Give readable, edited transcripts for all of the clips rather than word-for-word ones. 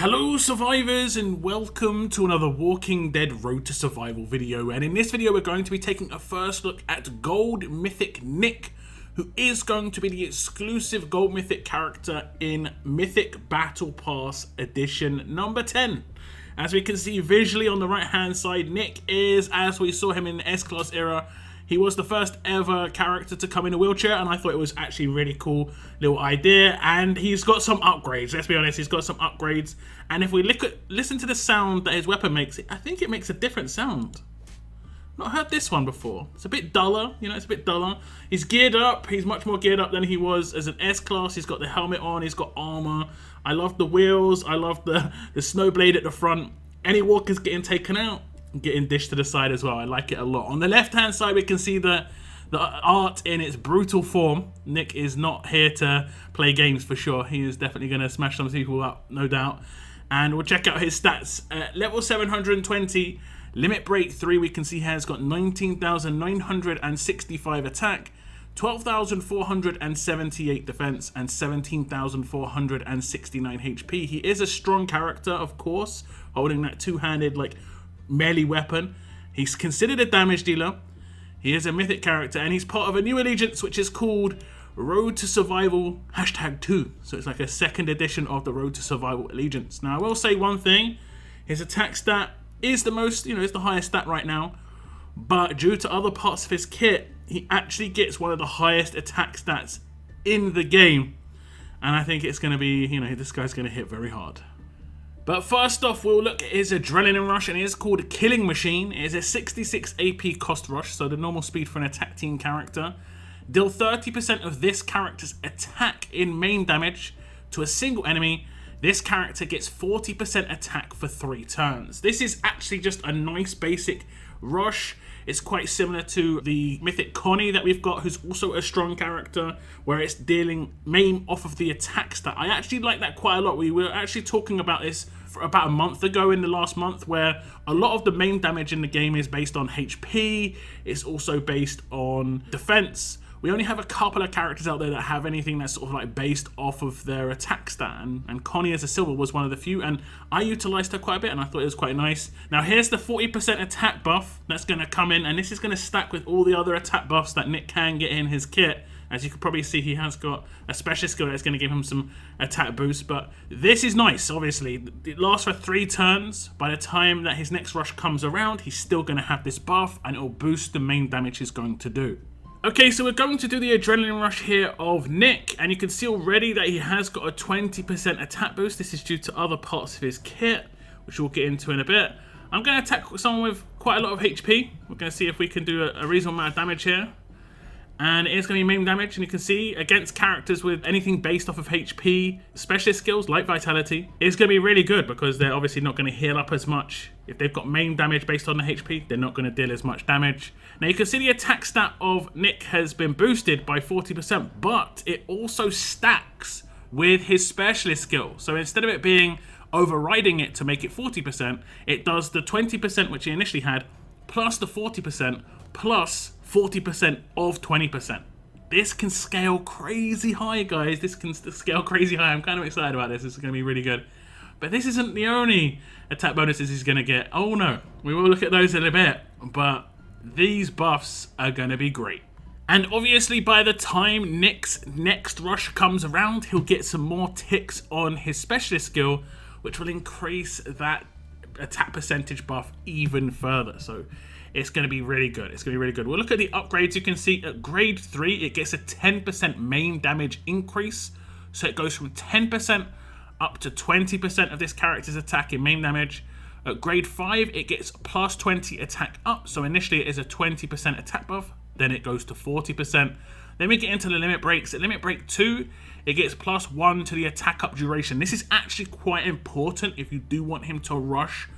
Hello survivors and welcome to another Walking Dead Road to Survival video, and in this video we're going to be taking a first look at Gold Mythic Nick, who is going to be the exclusive Gold Mythic character in Mythic Battle Pass edition number 10. As we can see visually on the right hand side, Nick is, as we saw him in the S-Class era, he was the first ever character to come in a wheelchair, and I thought it was actually a really cool little idea. And he's got some upgrades, let's be honest, he's got some upgrades. And if we listen to the sound that his weapon makes, I think it makes a different sound. Not heard this one before. It's a bit duller, you know, it's a bit duller. He's geared up, he's much more geared up than he was as an S-Class. He's got the helmet on, he's got armor. I love the wheels, I love the snow blade at the front. Any walkers getting taken out, getting dished to the side as well. I like it a lot. On the left hand side we can see the art in its brutal form. Nick is not here to play games for sure. He is definitely going to smash some people up, no doubt. And we'll check out his stats. Level 720, limit break 3, we can see he has got 19,965 attack, 12,478 defense, and 17,469 HP. He is a strong character, of course, holding that two-handed like melee weapon. He's considered a damage dealer. He is a mythic character, and he's part of a new allegiance which is called Road to Survival #2. So it's like a second edition of the Road to Survival allegiance. Now I will say one thing, his attack stat is the most, you know, it's the highest stat right now, but due to other parts of his kit, he actually gets one of the highest attack stats in the game. And I think it's going to be, you know, this guy's going to hit very hard. But first off, we'll look at his Adrenaline Rush, and it is called Killing Machine. It is a 66 AP cost rush, so the normal speed for an attack team character. Deal 30% of this character's attack in main damage to a single enemy. This character gets 40% attack for 3 turns. This is actually just a nice basic rush. It's quite similar to the Mythic Connie that we've got, who's also a strong character, where it's dealing main off of the attack stat. I actually like that quite a lot. We were actually talking about this for about a month ago, in the last month, where a lot of the main damage in the game is based on HP. It's also based on defense. We only have a couple of characters out there that have anything that's sort of like based off of their attack stat, and Connie as a silver was one of the few, and I utilized her quite a bit and I thought it was quite nice. Now here's the 40% attack buff that's going to come in, and this is going to stack with all the other attack buffs that Nick can get in his kit. As you can probably see, he has got a special skill that's going to give him some attack boost, but this is nice. Obviously it lasts for 3 turns. By the time that his next rush comes around, he's still going to have this buff, and it will boost the main damage he's going to do. Okay, so we're going to do the Adrenaline Rush here of Nick, and you can see already that he has got a 20% attack boost. This is due to other parts of his kit, which we'll get into in a bit. I'm going to attack someone with quite a lot of HP. We're going to see if we can do a reasonable amount of damage here. And it is going to be main damage, and you can see against characters with anything based off of HP, specialist skills like vitality, it's going to be really good because they're obviously not going to heal up as much. If they've got main damage based on the HP, they're not going to deal as much damage. Now you can see the attack stat of Nick has been boosted by 40%, but it also stacks with his specialist skill. So instead of it being overriding it to make it 40%, it does the 20% which he initially had, plus the 40%, plus 40% of 20%. This can scale crazy high, guys. This can scale crazy high. I'm kind of excited about this. This is going to be really good. But this isn't the only attack bonuses he's going to get. Oh no, we will look at those in a bit. But these buffs are going to be great. And obviously by the time Nick's next rush comes around, he'll get some more ticks on his specialist skill, which will increase that attack percentage buff even further. So it's going to be really good. It's going to be really good. We'll look at the upgrades. You can see at grade 3, it gets a 10% main damage increase. So it goes from 10% up to 20% of this character's attack in main damage. At grade 5, it gets plus 20 attack up. So initially it is a 20% attack buff. Then it goes to 40%. Then we get into the limit breaks. At limit break 2, it gets plus 1 to the attack up duration. This is actually quite important if you do want him to rush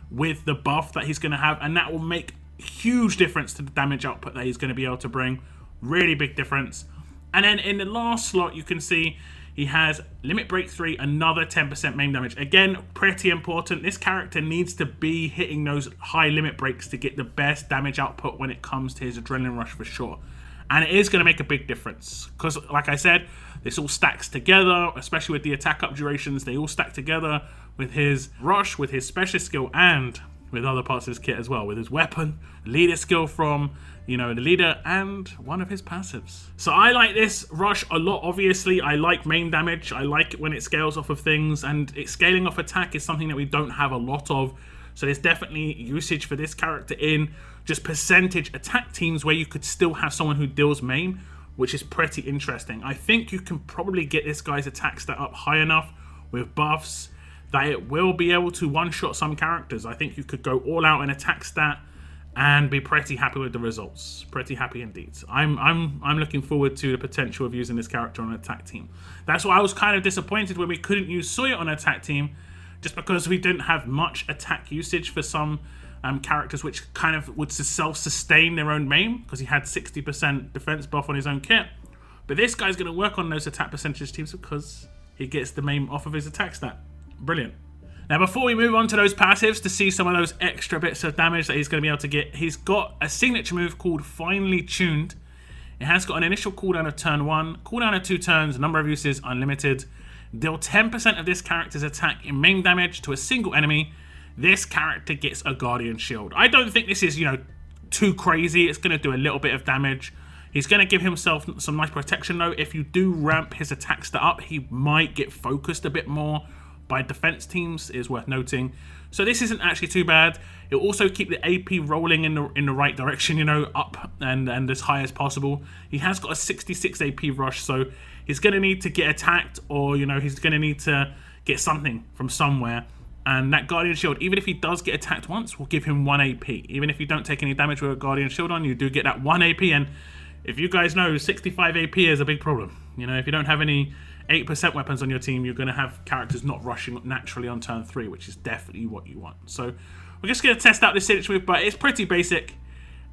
with the buff that he's going to have. And that will make huge difference to the damage output that he's going to be able to bring. Really big difference. And then in the last slot, you can see he has limit break 3, another 10% main damage. Again, pretty important. This character needs to be hitting those high limit breaks to get the best damage output when it comes to his Adrenaline Rush for sure. And it is going to make a big difference because, like I said, this all stacks together, especially with the attack up durations. They all stack together with his rush, with his specialist skill, and with other parts of his kit as well, with his weapon, leader skill from, you know, the leader, and one of his passives. So I like this rush a lot, obviously. I like main damage. I like it when it scales off of things, and it scaling off attack is something that we don't have a lot of. So there's definitely usage for this character in just percentage attack teams where you could still have someone who deals main, which is pretty interesting. I think you can probably get this guy's attack stat up high enough with buffs that it will be able to one-shot some characters. I think you could go all out in attack stat and be pretty happy with the results. Pretty happy indeed. I'm looking forward to the potential of using this character on an attack team. That's why I was kind of disappointed when we couldn't use Sawyer on an attack team, just because we didn't have much attack usage for some characters which kind of would self-sustain their own main, because he had 60% defense buff on his own kit. But this guy's going to work on those attack percentage teams because he gets the main off of his attack stat. Brilliant. Now, before we move on to those passives to see some of those extra bits of damage that he's going to be able to get, he's got a signature move called Finely Tuned. It has got an initial cooldown of turn 1, cooldown of 2 turns, number of uses unlimited. Deal 10% of this character's attack in main damage to a single enemy. This character gets a Guardian Shield. I don't think this is, you know, too crazy. It's going to do a little bit of damage. He's going to give himself some nice protection though. If you do ramp his attack stat up, he might get focused a bit more by defense teams, is worth noting. So this isn't actually too bad. It'll also keep the AP rolling in the right direction, you know, up and as high as possible. He has got a 66 AP rush, so he's going to need to get attacked, or, you know, he's going to need to get something from somewhere. And that Guardian Shield, even if he does get attacked once, will give him 1 AP. Even if you don't take any damage with a Guardian Shield on, you do get that 1 AP. And if you guys know, 65 AP is a big problem. You know, if you don't have any 8% weapons on your team, you're going to have characters not rushing naturally on turn 3, which is definitely what you want. So we're just going to test out this signature move, but it's pretty basic.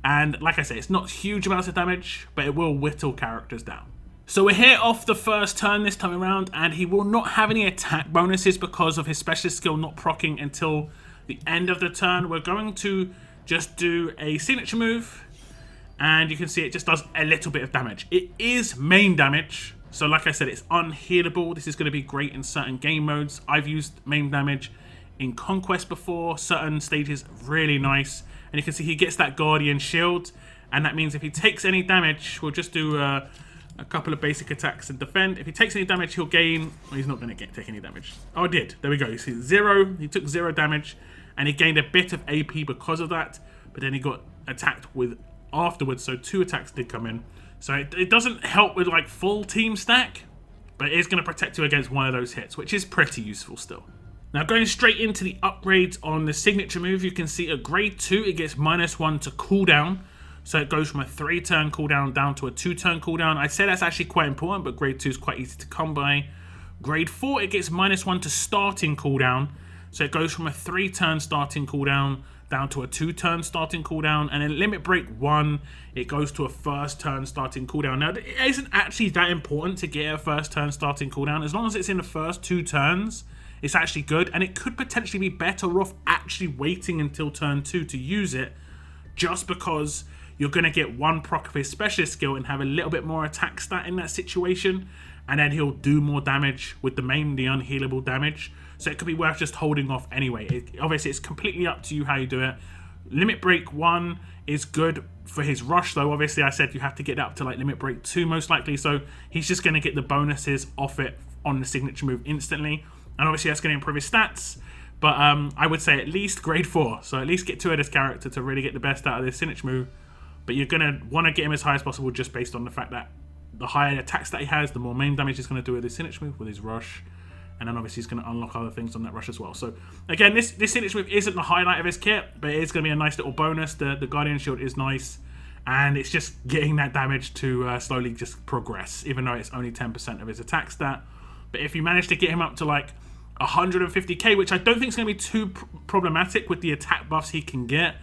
And like I say, it's not huge amounts of damage, but it will whittle characters down. So we're here off the first turn this time around, and he will not have any attack bonuses because of his specialist skill not proccing until the end of the turn. We're going to just do a signature move, and you can see it just does a little bit of damage. It is main damage, so like I said, it's unhealable. This is going to be great in certain game modes. I've used main damage in Conquest before, certain stages, really nice. And you can see he gets that Guardian Shield, and that means if he takes any damage, we'll just do a couple of basic attacks and defend. If he takes any damage, he'll gain... Well, he's not going to take any damage. Oh, I did. There we go. You see, 0. He took 0 damage, and he gained a bit of AP because of that, but then he got attacked with afterwards, so 2 attacks did come in. So it doesn't help with, like, full team stack, but it is going to protect you against one of those hits, which is pretty useful still. Now, going straight into the upgrades on the signature move, you can see a grade 2, it gets -1 to cooldown. So it goes from a 3-turn cooldown down to a 2-turn cooldown. I'd say that's actually quite important, but grade 2 is quite easy to come by. Grade 4, it gets -1 to starting cooldown. So it goes from a 3-turn starting cooldown down to a 2-turn starting cooldown. And then limit break 1, it goes to a 1st-turn starting cooldown. Now, it isn't actually that important to get a 1st-turn starting cooldown. As long as it's in the first 2 turns, it's actually good. And it could potentially be better off actually waiting until turn 2 to use it, just because you're going to get 1 proc of his specialist skill and have a little bit more attack stat in that situation, and then he'll do more damage with the main, the unhealable damage. So it could be worth just holding off anyway. Obviously, it's completely up to you how you do it. Limit break 1 is good for his rush, though. Obviously, I said you have to get up to like limit break 2 most likely, so he's just going to get the bonuses off it on the signature move instantly. And obviously, that's going to improve his stats. But I would say at least grade 4. So at least get 2 of this character to really get the best out of this signature move. But you're going to want to get him as high as possible, just based on the fact that the higher attacks that he has, the more main damage he's going to do with his signature move, with his rush. And then obviously he's going to unlock other things on that rush as well. So again, this signature move isn't the highlight of his kit, but it is going to be a nice little bonus. The Guardian Shield is nice. And it's just getting that damage to slowly just progress, even though it's only 10% of his attack stat. But if you manage to get him up to like 150k, which I don't think is going to be too problematic with the attack buffs he can get.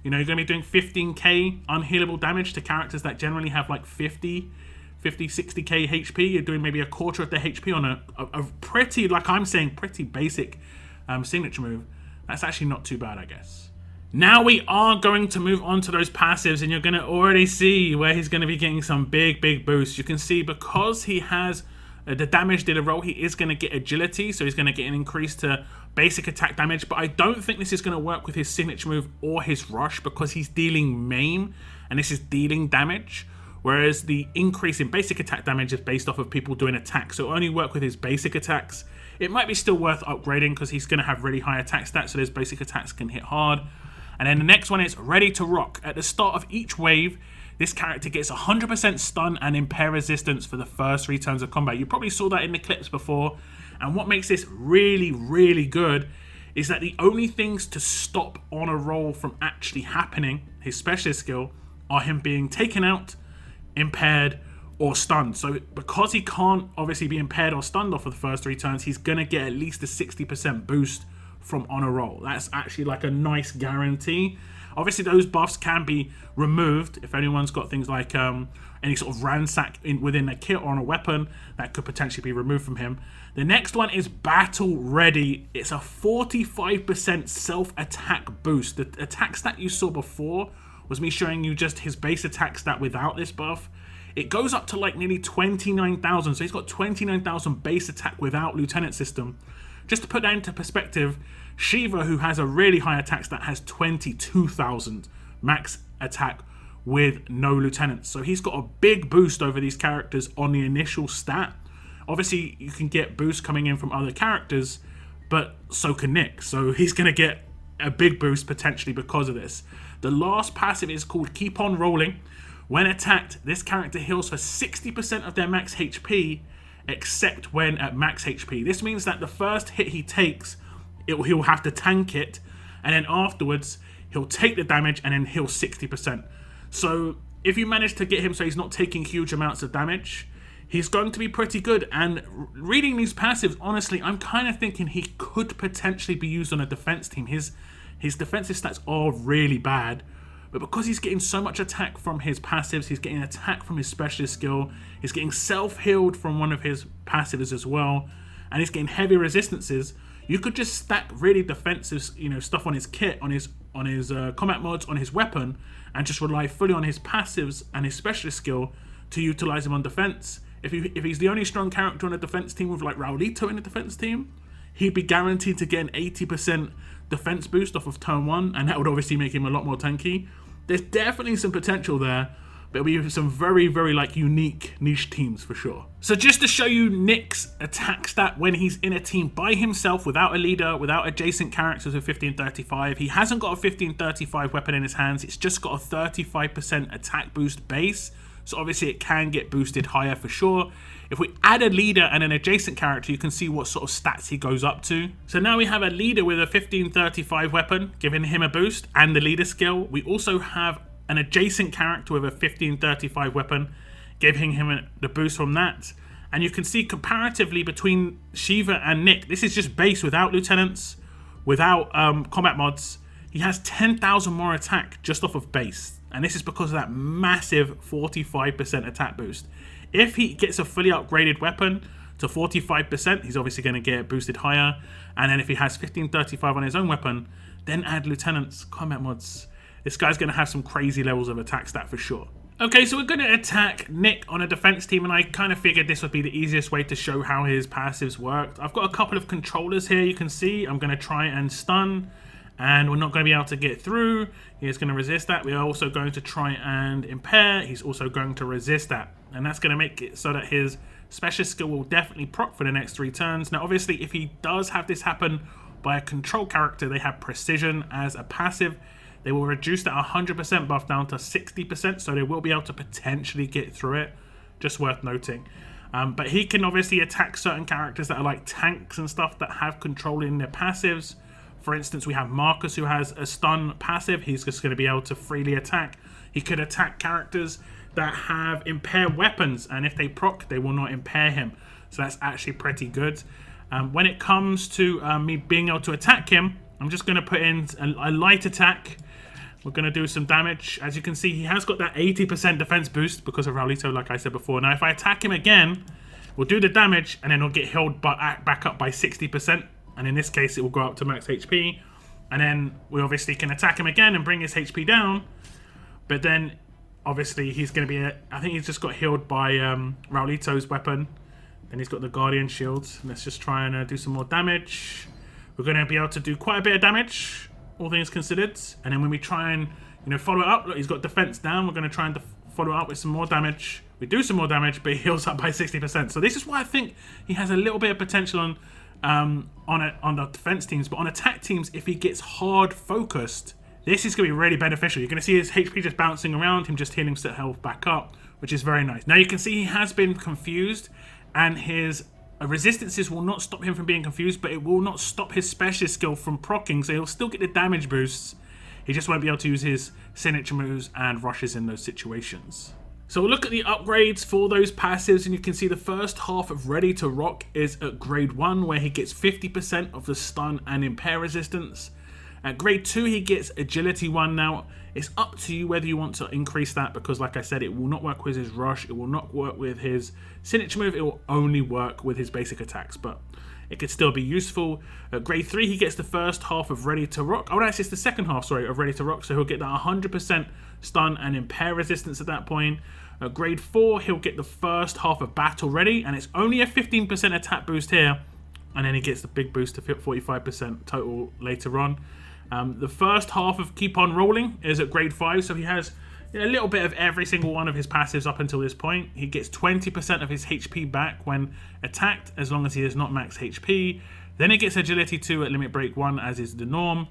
You know, you're going to be doing 15k unhealable damage to characters that generally have like 50, 60k HP. You're doing maybe a quarter of their HP on a pretty, like I'm saying, pretty basic signature move. That's actually not too bad, I guess. Now we are going to move on to those passives, and you're going to already see where he's going to be getting some big boosts. You can see because he has the damage dealer role, he is going to get agility, so he's going to get an increase to basic attack damage, but I don't think this is going to work with his signature move or his rush because he's dealing maim, and this is dealing damage, whereas the increase in basic attack damage is based off of people doing attacks, so it'll only work with his basic attacks. It might be still worth upgrading because he's going to have really high attack stats, so those basic attacks can hit hard. And then the next one is Ready to Rock. At the start of each wave, this character gets 100% stun and impair resistance for the first 3 turns of combat. You probably saw that in the clips before. And what makes this really, really good is that the only things to stop on a roll from actually happening, his specialist skill, are him being taken out, impaired, or stunned. So because he can't obviously be impaired or stunned off of the first 3 turns, he's going to get at least a 60% boost from on a roll. That's actually like a nice guarantee. Obviously those buffs can be removed if anyone's got things like any sort of ransack within a kit or on a weapon that could potentially be removed from him. The next one is Battle Ready. It's a 45% self-attack boost. The attack stat you saw before was me showing you just his base attack stat without this buff. It goes up to like nearly 29,000, so he's got 29,000 base attack without Lieutenant system. Just to put that into perspective, Shiva, who has a really high attack stat, has 22,000 max attack with no lieutenants. So he's got a big boost over these characters on the initial stat. Obviously, you can get boosts coming in from other characters, but so can Nick. So he's going to get a big boost potentially because of this. The last passive is called Keep On Rolling. When attacked, this character heals for 60% of their max HP, except when at max HP. This means that the first hit he takes, he'll have to tank it, and then afterwards he'll take the damage and then heal 60%. So if you manage to get him so he's not taking huge amounts of damage, he's going to be pretty good. And reading these passives, honestly, I'm kind of thinking he could potentially be used on a defense team. His defensive stats are really bad, but because he's getting so much attack from his passives, he's getting attack from his specialist skill, he's getting self-healed from one of his passives as well, and he's getting heavy resistances, you could just stack really defensive, stuff on his kit, on his combat mods, on his weapon, and just rely fully on his passives and his specialist skill to utilize him on defense. If he's the only strong character on a defense team with like Raulito in a defense team, he'd be guaranteed to get an 80% defense boost off of turn 1, and that would obviously make him a lot more tanky. There's definitely some potential there, but it'll be some very, very unique niche teams for sure. So just to show you Nick's attack stat when he's in a team by himself, without a leader, without adjacent characters with 1535, he hasn't got a 1535 weapon in his hands, it's just got a 35% attack boost base, so obviously it can get boosted higher for sure. If we add a leader and an adjacent character, you can see what sort of stats he goes up to. So now we have a leader with a 1535 weapon, giving him a boost, and the leader skill. We also have an adjacent character with a 1535 weapon, giving him the boost from that. And you can see comparatively between Shiva and Nick, this is just base without lieutenants, without combat mods. He has 10,000 more attack just off of base. And this is because of that massive 45% attack boost. If he gets a fully upgraded weapon to 45%, he's obviously going to get boosted higher. And then if he has 1535 on his own weapon, then add lieutenants, combat mods. This guy's going to have some crazy levels of attack stat for sure. Okay, so we're going to attack Nick on a defense team, and I kind of figured this would be the easiest way to show how his passives worked. I've got a couple of controllers here, you can see. I'm going to try and stun, and we're not going to be able to get through. He's going to resist that. We are also going to try and impair. He's also going to resist that. And that's going to make it so that his specialist skill will definitely proc for the next 3 turns. Now, obviously, if he does have this happen by a control character, they have precision as a passive. They will reduce that 100% buff down to 60%, so they will be able to potentially get through it. Just worth noting. But he can obviously attack certain characters that are like tanks and stuff that have control in their passives. For instance, we have Marcus, who has a stun passive. He's just going to be able to freely attack. He could attack characters that have impaired weapons, and if they proc, they will not impair him. So that's actually pretty good. When it comes to me being able to attack him, I'm just going to put in a light attack. We're going to do some damage. As you can see, he has got that 80% defense boost because of Raulito, like I said before. Now, if I attack him again, we'll do the damage, and then he'll get healed back up by 60%. And in this case, it will go up to max HP. And then we obviously can attack him again and bring his HP down. But then, obviously, he's going to be... I think he's just got healed by Raulito's weapon. Then he's got the Guardian Shield. Let's just try and do some more damage. We're going to be able to do quite a bit of damage, all things considered. And then when we try and, you know, follow it up, look, he's got defense down. We're going to try and follow it up with some more damage. We do some more damage, but he heals up by 60%. So this is why I think he has a little bit of potential on the defense teams. But on attack teams, if he gets hard focused, this is going to be really beneficial. You're going to see his HP just bouncing around, him just healing set health back up, which is very nice. Now you can see he has been confused, and his resistances will not stop him from being confused, but it will not stop his specialist skill from proccing, so he'll still get the damage boosts. He just won't be able to use his signature moves and rushes in those situations. So we'll look at the upgrades for those passives, and you can see the first half of Ready to Rock is at grade 1, where he gets 50% of the stun and impair resistance. At grade 2, he gets agility 1. Now, it's up to you whether you want to increase that, because like I said, it will not work with his rush, it will not work with his signature move, it will only work with his basic attacks, but it could still be useful. At grade 3, he gets the first half of Ready to Rock. Oh, actually, it's the second half, sorry, of Ready to Rock, so he'll get that 100% stun and impair resistance at that point. At grade 4, he'll get the first half of Battle Ready, and it's only a 15% attack boost here, and then he gets the big boost to 45% total later on. The first half of Keep On Rolling is at grade 5, so he has a little bit of every single one of his passives up until this point. He gets 20% of his HP back when attacked, as long as he is not max HP. Then he gets Agility 2 at Limit Break 1, as is the norm.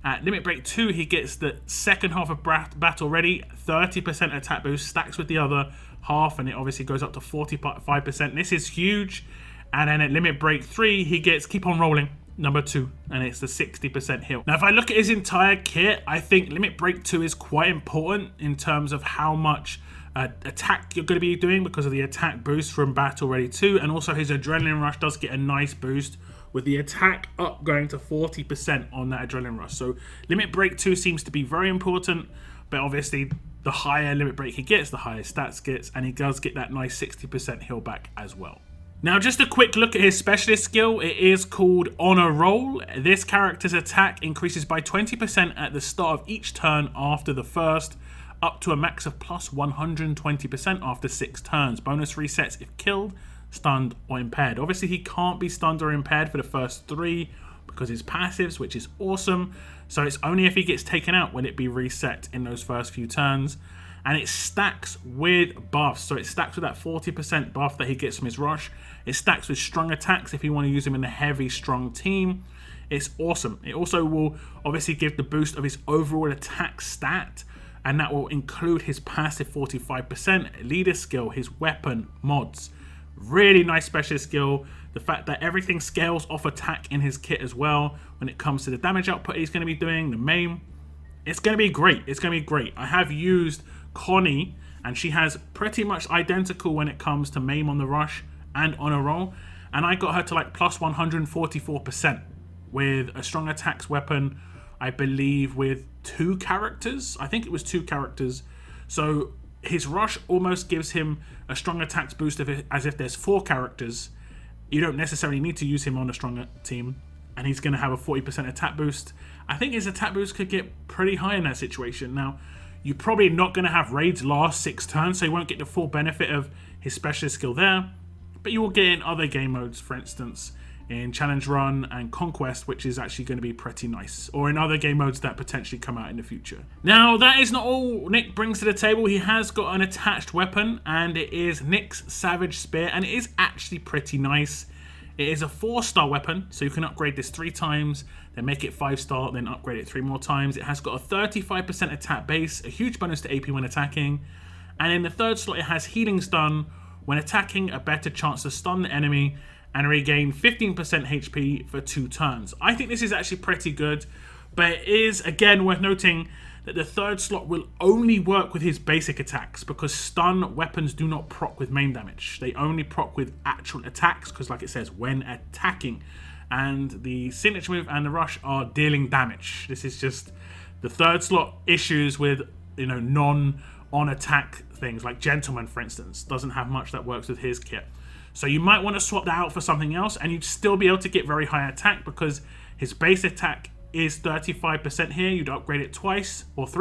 At Limit Break 2, he gets the second half of Battle Ready, 30% attack boost, stacks with the other half, and it obviously goes up to 45%. This is huge. And then at Limit Break 3, he gets Keep On Rolling, number 2, and it's the 60% heal. Now, if I look at his entire kit, I think Limit Break 2 is quite important in terms of how much attack you're going to be doing because of the attack boost from Battle Ready 2, and also his Adrenaline Rush does get a nice boost with the attack up going to 40% on that Adrenaline Rush. So Limit Break 2 seems to be very important, but obviously the higher Limit Break he gets, the higher stats gets, and he does get that nice 60% heal back as well. Now, just a quick look at his specialist skill. It is called On a Roll. This character's attack increases by 20% at the start of each turn after the first, up to a max of plus 120% after 6 turns. Bonus resets if killed, stunned, or impaired. Obviously, he can't be stunned or impaired for the first 3 because his passives, which is awesome. So it's only if he gets taken out will it be reset in those first few turns. And it stacks with buffs. So it stacks with that 40% buff that he gets from his rush. It stacks with strong attacks if you want to use him in a heavy, strong team. It's awesome. It also will obviously give the boost of his overall attack stat, and that will include his passive 45%, leader skill, his weapon, mods. Really nice specialist skill. The fact that everything scales off attack in his kit as well when it comes to the damage output he's going to be doing, the main. It's going to be great. It's going to be great. I have used Connie, and she has pretty much identical when it comes to maim on the rush and on a roll, and I got her to like plus 144% with a strong attacks weapon, I believe with 2 characters. I think it was 2 characters. So his rush almost gives him a strong attacks boost as if there's 4 characters. You don't necessarily need to use him on a stronger team, and he's going to have a 40% attack boost. I think his attack boost could get pretty high in that situation. Now, you're probably not going to have raids last 6 turns, so you won't get the full benefit of his specialist skill there, but you will get in other game modes, for instance, in Challenge Run and Conquest, which is actually going to be pretty nice, or in other game modes that potentially come out in the future. Now, that is not all Nick brings to the table. He has got an attached weapon, and it is Nick's Savage Spear, and it is actually pretty nice. It is a 4-star weapon, so you can upgrade this 3 times, then make it 5-star, then upgrade it 3 more times. It has got a 35% attack base, a huge bonus to AP when attacking, and in the 3rd slot it has Healing Stun. When attacking, a better chance to stun the enemy and regain 15% HP for 2 turns. I think this is actually pretty good, but it is, again, worth noting that the 3rd slot will only work with his basic attacks because stun weapons do not proc with main damage. They only proc with actual attacks because, like it says, when attacking. And the signature move and the rush are dealing damage. This is just the 3rd slot issues with, you know, non-on attack things like Gentleman, for instance, doesn't have much that works with his kit. So you might want to swap that out for something else, and you'd still be able to get very high attack because his base attack is 35% here. You'd upgrade it 3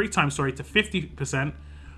times, to 50%,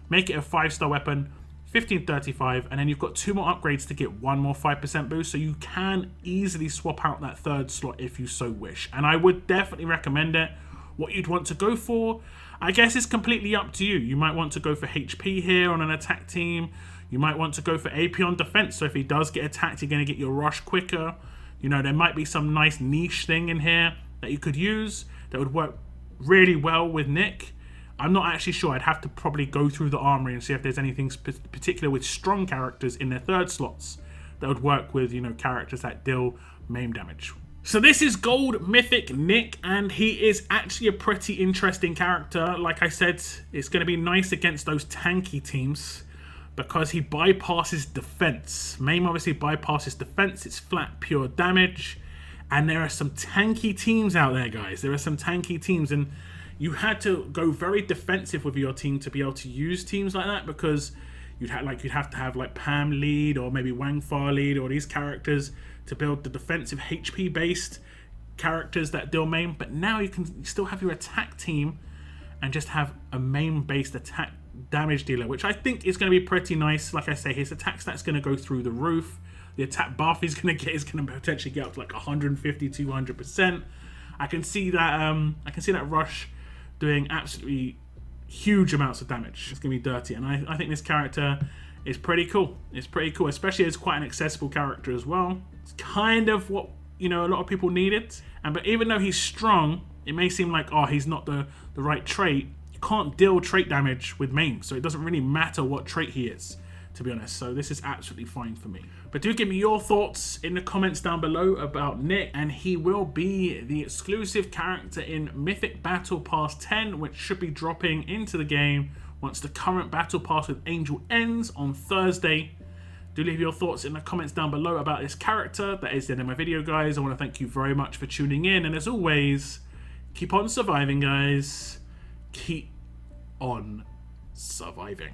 make it a 5-star weapon, 1535, and then you've got 2 more upgrades to get 1 more 5% boost, so you can easily swap out that 3rd slot if you so wish, and I would definitely recommend it. What you'd want to go for, I guess, is completely up to you. You might want to go for HP here on an attack team. You might want to go for AP on defense, so if he does get attacked, you're going to get your rush quicker. You know, there might be some nice niche thing in here that you could use that would work really well with Nick. I'm not actually sure. I'd have to probably go through the armory and see if there's anything particular with strong characters in their 3rd slots that would work with, you know, characters that deal maim damage. So this is Gold Mythic Nick, and he is actually a pretty interesting character. Like I said, it's going to be nice against those tanky teams because he bypasses defense. Maim obviously bypasses defense. It's flat, pure damage. And there are some tanky teams out there, guys. There are some tanky teams, and you had to go very defensive with your team to be able to use teams like that, because you'd have to have like Pam lead or maybe Wang Fa lead or these characters to build the defensive HP based characters that deal maim. But now you can still have your attack team and just have a maim based attack damage dealer, which I think is going to be pretty nice. Like I say, his attack stat's going to go through the roof. The attack buff he's going to get is going to potentially get up to like 150, 200%. I can see that rush doing absolutely huge amounts of damage. It's going to be dirty, and I think this character is pretty cool. It's pretty cool, especially as quite an accessible character as well. It's kind of what, you know, a lot of people needed. But even though he's strong, it may seem like, oh, he's not the right trait. You can't deal trait damage with maim, so it doesn't really matter what trait he is, to be honest. So this is absolutely fine for me. But do give me your thoughts in the comments down below about Nick, and he will be the exclusive character in Mythic Battle Pass 10, which should be dropping into the game once the current Battle Pass with Angel ends on Thursday. Do leave your thoughts in the comments down below about this character. That is the end of my video, guys. I want to thank you very much for tuning in, and as always, keep on surviving, guys. Keep on surviving.